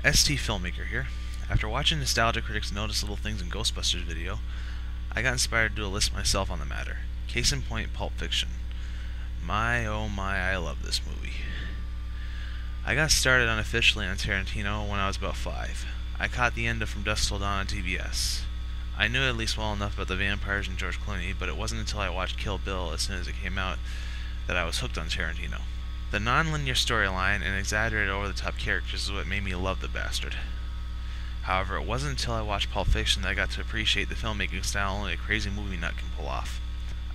ST Filmmaker here. After watching Nostalgia Critics Notice Little Things in Ghostbusters video, I got inspired to do a list myself on the matter. Case in point, Pulp Fiction. My oh my, I love this movie. I got started unofficially on Tarantino when I was about 5. I caught the end of From Dusk Till Dawn on TBS. I knew at least well enough about the vampires and George Clooney, but it wasn't until I watched Kill Bill as soon as it came out that I was hooked on Tarantino. The non-linear storyline and exaggerated over-the-top characters is what made me love the bastard. However, it wasn't until I watched Pulp Fiction that I got to appreciate the filmmaking style only a crazy movie nut can pull off.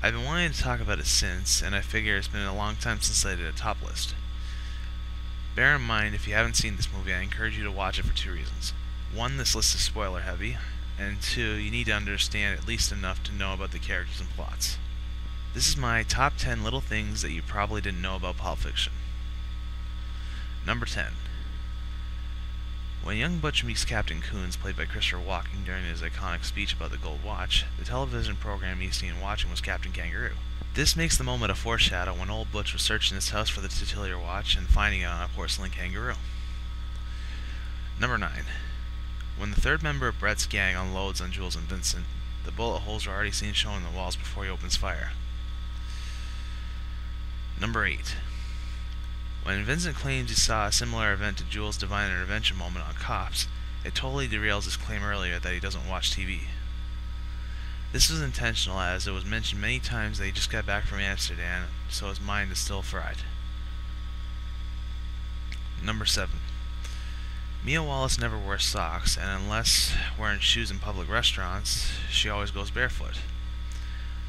I've been wanting to talk about it since, and I figure it's been a long time since I did a top list. Bear in mind, if you haven't seen this movie, I encourage you to watch it for 2 reasons. 1, this list is spoiler heavy, and 2, you need to understand at least enough to know about the characters and plots. This is my top 10 little things that you probably didn't know about Pulp Fiction. Number 10. When young Butch meets Captain Coons, played by Christopher Walken during his iconic speech about the Gold Watch, the television program he's seen watching was Captain Kangaroo. This makes the moment a foreshadow when old Butch was searching his house for the titular watch and finding it on a porcelain kangaroo. Number 9. When the third member of Brett's gang unloads on Jules and Vincent, the bullet holes are already seen shown in the walls before he opens fire. Number 8. When Vincent claims he saw a similar event to Jules' divine intervention moment on Cops, it totally derails his claim earlier that he doesn't watch TV. This was intentional, as it was mentioned many times that he just got back from Amsterdam, so his mind is still fried. Number 7. Mia Wallace never wears socks, and unless wearing shoes in public restaurants, she always goes barefoot.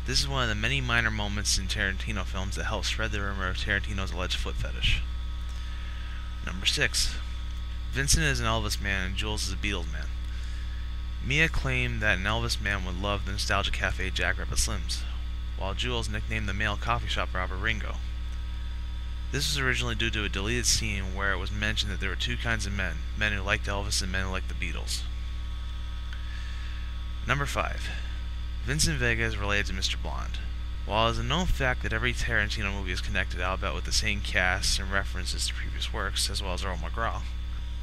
This is one of the many minor moments in Tarantino films that help spread the rumor of Tarantino's alleged foot fetish. Number 6. Vincent is an Elvis man and Jules is a Beatles man. Mia claimed that an Elvis man would love the Nostalgia Cafe Jackrabbit Slims, while Jules nicknamed the male coffee shop robber Ringo. This was originally due to a deleted scene where it was mentioned that there were 2 kinds of men who liked Elvis and men who liked the Beatles. Number 5. Vincent Vega is related to Mr. Blonde. While it is a known fact that every Tarantino movie is connected, albeit with the same cast and references to previous works, as well as Earl McGraw,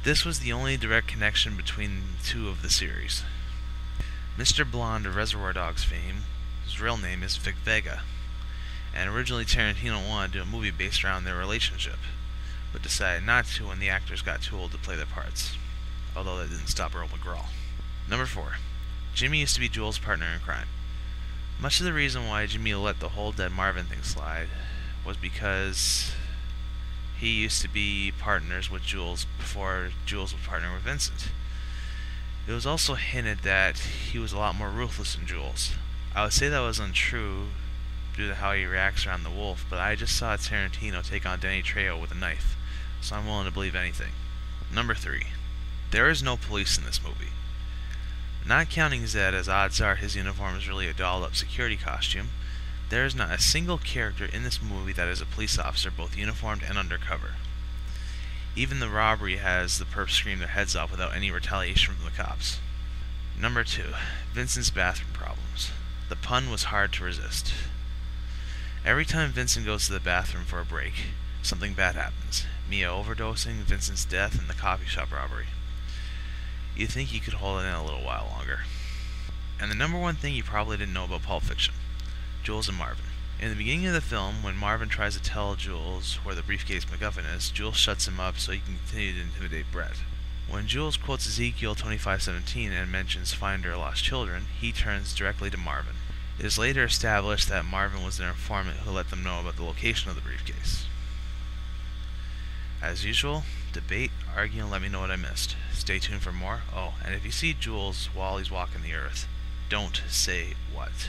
this was the only direct connection between the 2 of the series. Mr. Blonde of Reservoir Dogs fame, his real name is Vic Vega, and originally Tarantino wanted to do a movie based around their relationship, but decided not to when the actors got too old to play their parts, although that didn't stop Earl McGraw. Number 4. Jimmy used to be Jules' partner in crime. Much of the reason why Jimmy let the whole dead Marvin thing slide was because he used to be partners with Jules before Jules was partnering with Vincent. It was also hinted that he was a lot more ruthless than Jules. I would say that was untrue due to how he reacts around the wolf, but I just saw Tarantino take on Danny Trejo with a knife, so I'm willing to believe anything. Number 3. There is no police in this movie. Not counting Zed, as odds are his uniform is really a dolled-up security costume, there is not a single character in this movie that is a police officer, both uniformed and undercover. Even the robbery has the perps scream their heads off without any retaliation from the cops. Number 2. Vincent's bathroom problems. The pun was hard to resist. Every time Vincent goes to the bathroom for a break, something bad happens. Mia overdosing, Vincent's death, and the coffee shop robbery. You'd think you could hold it in a little while longer. And the number 1 thing you probably didn't know about Pulp Fiction: Jules and Marvin. In the beginning of the film, when Marvin tries to tell Jules where the briefcase MacGuffin is, Jules shuts him up so he can continue to intimidate Brett. When Jules quotes Ezekiel 25:17 and mentions find or lost children, he turns directly to Marvin. It is later established that Marvin was their informant who let them know about the location of the briefcase. As usual, debate, argue, and let me know what I missed. Stay tuned for more. Oh, and if you see Jules while he's walking the earth, don't say what.